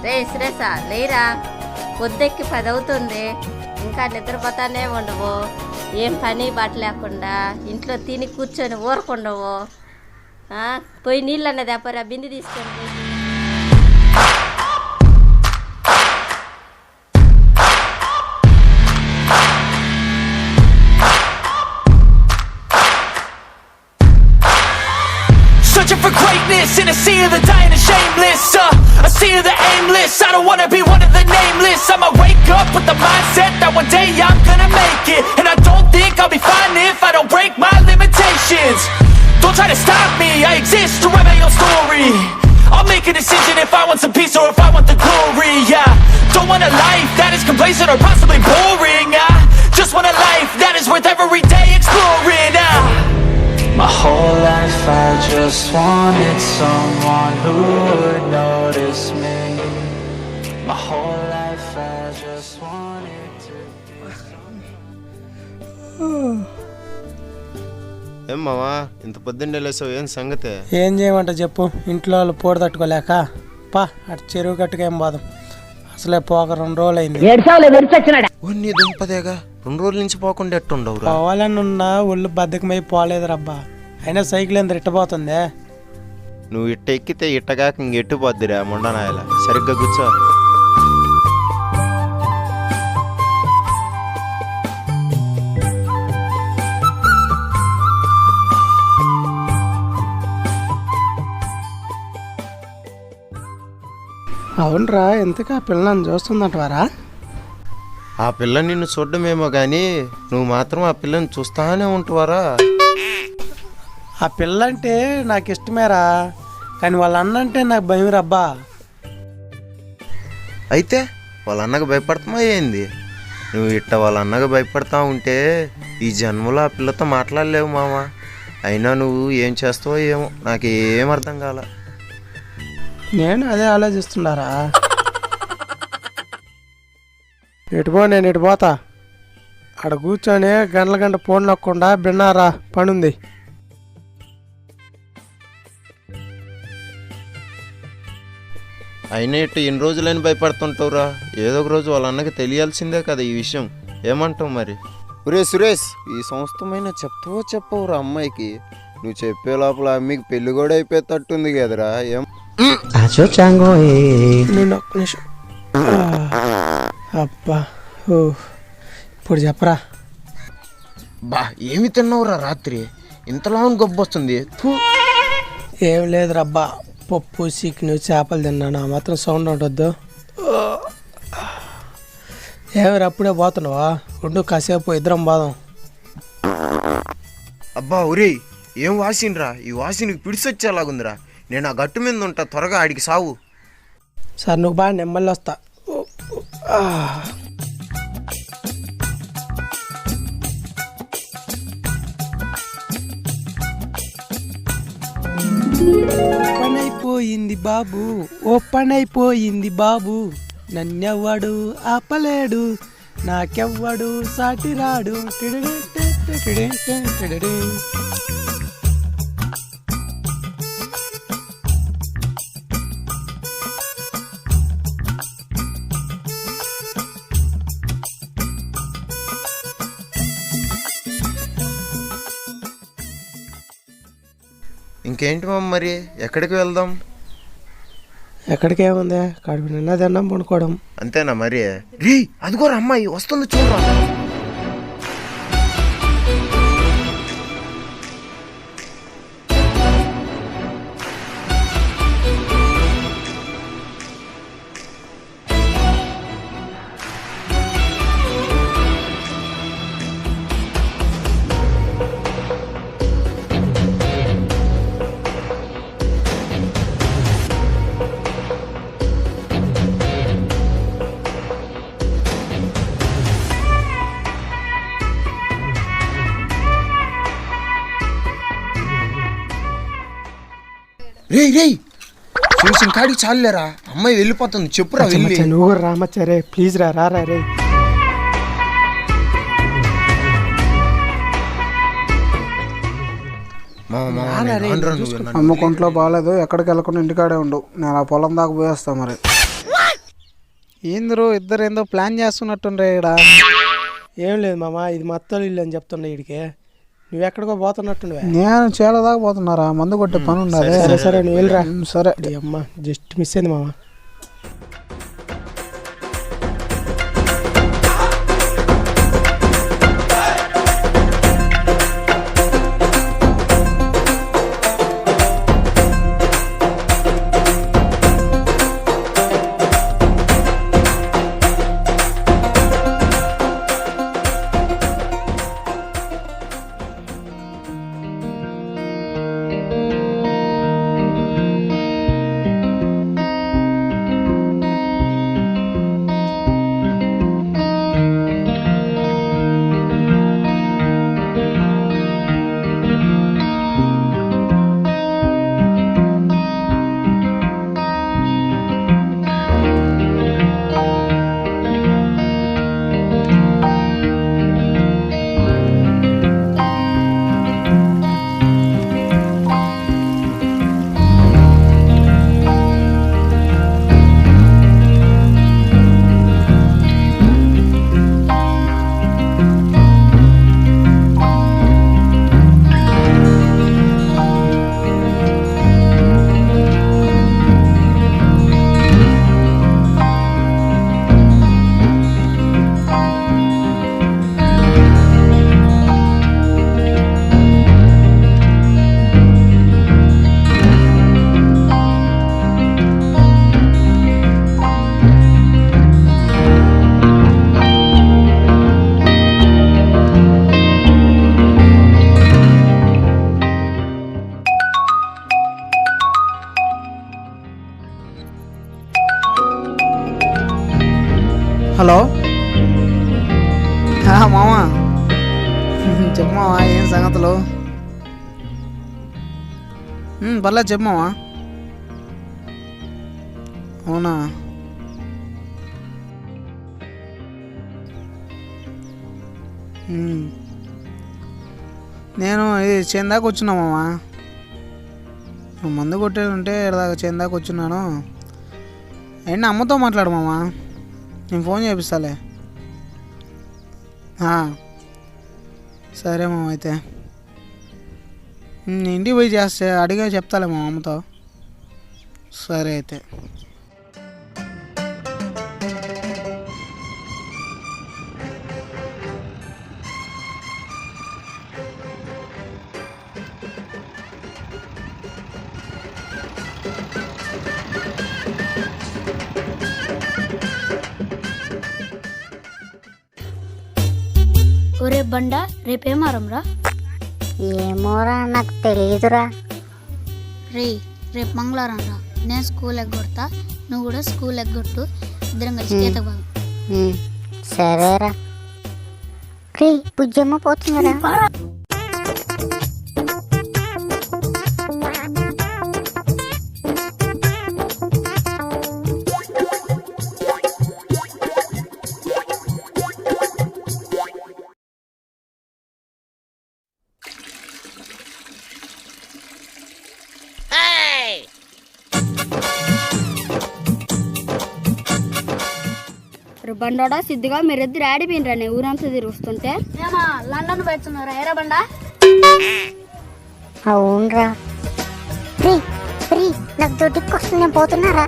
రే సురేషా లేరా, పొద్దెక్కి 10 అవుతుంది, ఇంకా నిద్రపోతానే ఉండవు. ఏం పని బాట లేకుండా ఇంట్లో తిని కూర్చొని ఊరకుండవు. పోయి నీళ్ళు అన్నది అప్పరా, బింది తీసుకోండి. Searching for greatness in a sea of the dying and shameless, a sea of the aimless. I don't wanna be one of the nameless. I'ma wake up with the mindset that one day I'm gonna make it, and I don't think I'll be fine if I don't break my limitations. Don't try to stop me, I exist to write my own story. I'll make a decision if I want some peace or if I want the glory. Yeah, don't want a life that is complacent or possibly boring. I just want a life that is worth every day exploring. My whole life I just wanted someone who would notice me. My whole life I just wanted to ఏం మావా ఇంత పొద్దున్నే లేసావు, ఏం సంగతే? ఏం చేయమంట చెప్పు, ఇంట్లో వాళ్ళు పోటు తట్టుకోలేక పా అటు చెరువు గట్టుగా ఏం బాదం. అసలే పోక 2 రోజులు అయింది. నీ దుంపదేగా 2 రోజుల నుంచి పోకుండా ఎట్టుండవు? పోవాలని ఉన్నా ఒళ్ళు బద్దకమై పోలేదు రబ్బా. అయినా సైకిల్ ఎంత ఇట్టబోతుందే. నువ్వు ఇట్ట ఎక్కితే ఇట్టగాక ఇంకెట్టుపోద్దిరా ముండనాయల. సరిగ్గా కూర్చో. అవునరా, ఎంతకా పిల్లని చూస్తుందంటవారా? ఆ పిల్ల నిన్ను చూడడమేమో కానీ నువ్వు మాత్రం ఆ పిల్లని చూస్తానే ఉంటువారా? ఆ పిల్ల అంటే నాకు ఇష్టమేరా, కానీ వాళ్ళ అన్నంటే నాకు భయం రబ్బా. అయితే వాళ్ళ అన్నకు భయపడతామా ఏంది? నువ్వు ఇట్ట వాళ్ళ అన్నకు భయపడతా ఉంటే ఈ జన్మలో ఆ పిల్లతో మాట్లాడలేవు మామ. అయినా నువ్వు ఏం చేస్తావో ఏమో నాకేం అర్థం కాల. నేను అదే ఆలోచిస్తున్నారా. ఎటుపో, నేను ఎటు పోతా. అక్కడ కూర్చొని గంటల ఫోన్ నొక్కకుండా బిన్నారా పనుంది. అయినా ఇట్టు ఎన్ని రోజులని భయపడుతుంటావురా? ఏదో ఒక రోజు వాళ్ళ అన్నకి తెలియాల్సిందే కదా ఈ విషయం. ఏమంటావు మరి? ఒరే సురేష్, ఈ సంస్థమైన చెప్తావో చెప్పవురా అమ్మాయికి? నువ్వు చెప్పే లోపల అమ్మకి పెళ్లి కూడా అయిపోయేటట్టుంది కదరా. ఏం నేను ఒక్క నిమిషం. అబ్బా, ఇప్పుడు చెప్పరా. బా ఏమి తిన్నావురా రాత్రి? ఇంతలా గొప్పొస్తుంది. ఏం లేదు రబ్బా, పప్పు చికెన్ చేపలు తిన్నాను. ఆ మాత్రం సౌండ్ ఉండొద్దు. ఏమరా అప్పుడే పోతున్నావా? ఉండు కాసేపు ఇద్దరం బాదం. అబ్బా ఒరే, ఏం వాసినరా? ఈ వాసినికి పిడిసొచ్చేలాగుందిరా. నేను ఆ గట్టు మీద ఉంటా, త్వరగా ఆడికి సావు. సార్ నువ్వు బాగా నెమ్మల్లి వస్తా. పనైపోయింది బాబు, ఓ పనైపోయింది బాబు, నన్నెవ్వడు ఆపలేడు, నాకెవ్వడు సాటిరాడు. ఇంకేంటి మామ, మరి ఎక్కడికి వెళ్దాం? ఎక్కడికి ఏముంది, కడుపు నిండా తిన్నాం, పడుకోవడం. అంతేనా మరి? రీ అదిగోరా అమ్మాయి వస్తుంది చూడరా. రే రే చూసిన కాడికి చాలేరా, అమ్మాయి వెళ్ళిపోతుంది, చెప్పురా. నువ్వు రామచ్చారే, ప్లీజ్ రా రా రే. అమ్మ కొంట్లో బాగాలేదు, ఎక్కడికి వెళ్ళకుండా ఇంటికాడే ఉండు. నేను ఆ పొలం దాకా పోయేస్తా మరి. ఏందిరో ఇద్దరు ఏందో ప్లాన్ చేస్తున్నట్టుండ్రే ఇక్కడ. ఏం లేదు మామ, ఇది మా అత్తలు ఇల్లు అని చెప్తున్నా వీడికి. నువ్వు ఎక్కడికో పోతున్నట్టుండే. నేను చాలా దాకా పోతున్నారా, మందు కొట్టే పని ఉన్నది. సరే సరే నువ్వు వెళ్ళరా. సరే. అమ్మ జస్ట్ మిస్ అయింది మామ. హలో మామా, చెప్పు మావా, ఏం సంగతులు? పర్లేదు చెప్పు మావా. అవునా? నేను ఇది చేందాకా వచ్చినా మామా, మందు కొట్టేది ఉంటే ఇలాగ చేందాకా వచ్చున్నాను. ఏంటి అమ్మతో మాట్లాడు మామా, నేను ఫోన్ చేపిస్తాలే. సరే మామ, అయితే ఇంటికి పోయి చేస్తే అడిగా చెప్తాలే మా అమ్మతో. సరే అయితే. ఒరే బండ, రేపేమారం రా? ఏమోరా, నాకు తెలియదురా. రేపు మంగళవారం రా. నేను స్కూల్ ఎగ్గొడతా, నువ్వు కూడా స్కూల్ ఎగ్గొట్టు. ఇద్దరం కలిసి గీత బాగా. సరేరా. రే బుజ్జమ్మ పోతుందిరా. బండోడా సిద్ధిగా మీరిద్దరు ఆడిపోయినరా నీ ఊరంతా తిరుగుతుంటే. లండన్ పెడుతున్నారా ఏరా బండ? అవునరా. నాకు దొడ్డికి వస్తుంది, నేను పోతున్నారా.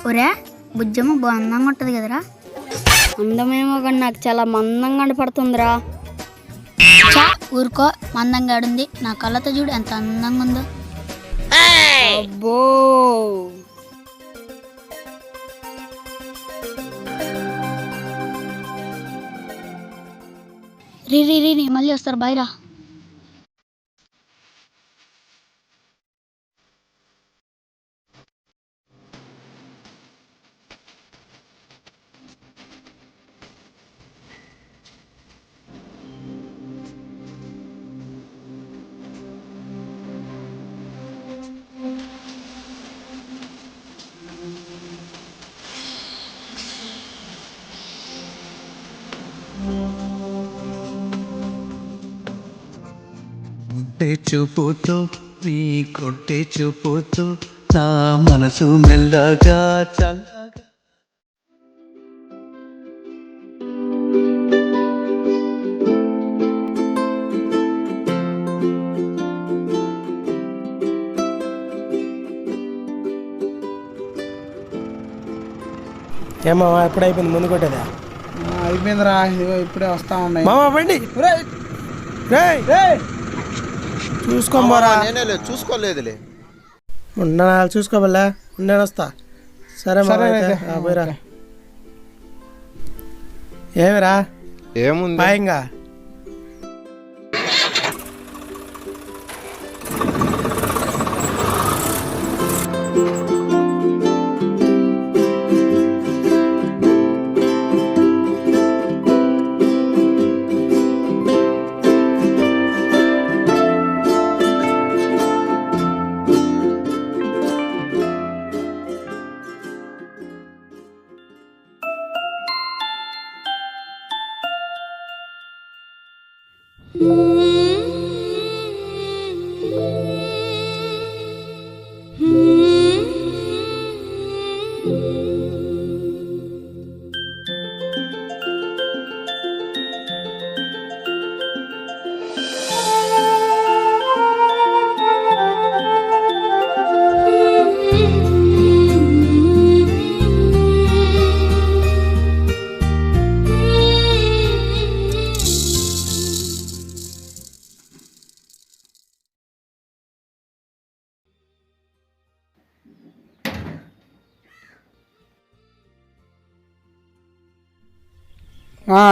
ఒరే బుజ్జమ్మ బాగా అందంగా ఉంటది కదరా? అందమేమో కానీ నాకు చాలా మందంగా కనపడుతుందిరా. ఊరుకో, మందంగా ఆడుంది. నా కళ్ళతో చూడు ఎంత అందంగా ఉందో. అబ్బో, రీ మళ్ళీ వస్తారు, బాయ్ రా. కొట్టే చూపుతో నీ కొట్టే చూపుతో నా మనసు మెల్లగా చల్లగా ఏమావా ఎప్పుడు అయిపోయింది ముందు కొట్టేదా అయిపోయిందిరా, ఇదిగో ఇప్పుడే వస్తా ఉన్నాయి. మామా బండి చూసుకోమరా. నేనే చూసుకోలేదులే. చూసుకోబల్లా నేను వస్తా. సరే సరే మామ అయితే. పోయిరా. ఏమిరా ఏముంది పాయంగా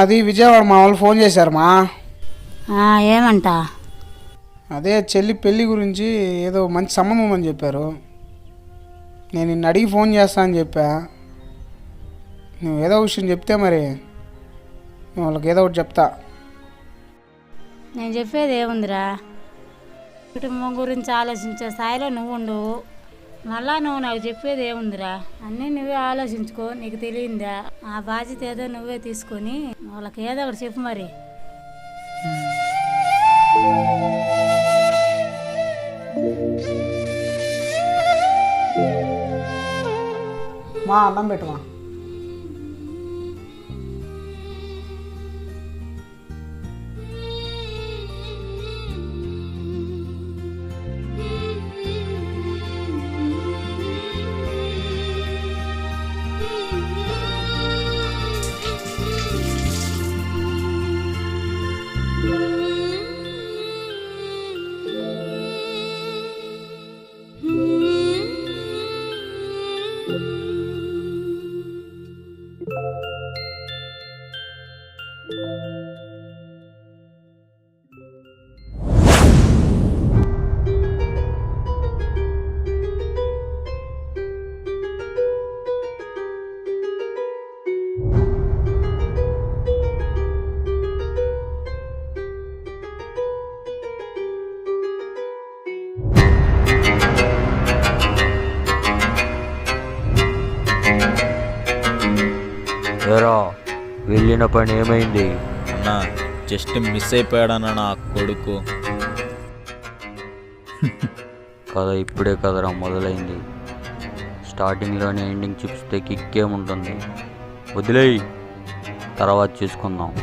అది విజయవాడ మా వాళ్ళు ఫోన్ చేశారు మా. ఏమంట? అదే చెల్లి పెళ్ళి గురించి ఏదో మంచి సంబంధం అని చెప్పారు. నేను నిన్ను అడిగి ఫోన్ చేస్తా అని చెప్పా. నువ్వు ఏదో విషయం చెప్తే మరి నేను వాళ్ళకి ఏదో ఒకటి చెప్తా. నేను చెప్పేది ఏముందిరా, కుటుంబం గురించి ఆలోచించే స్థాయిలో నువ్వు ఉండవు. మళ్ళా నువ్వు నాకు చెప్పేది ఏముందిరా, అన్నీ నువ్వే ఆలోచించుకో. నీకు తెలియందా? ఆ బాధ్యత ఏదో నువ్వే తీసుకొని వాళ్ళకి ఏదో ఒకటి చెప్పు మరి. మా అన్నం పెట్టమా. ఏరా వెళ్ళిన పని ఏమైంది? అన్నా జస్ట్ మిస్ అయిపోయాడన్నా నా కొడుకు. కథ ఇప్పుడే కదరా మొదలైంది. స్టార్టింగ్లోనే ఎండింగ్ చూపిస్తే కిక్కేముంటుంది. వదిలేయి, తర్వాత చూసుకుందాం.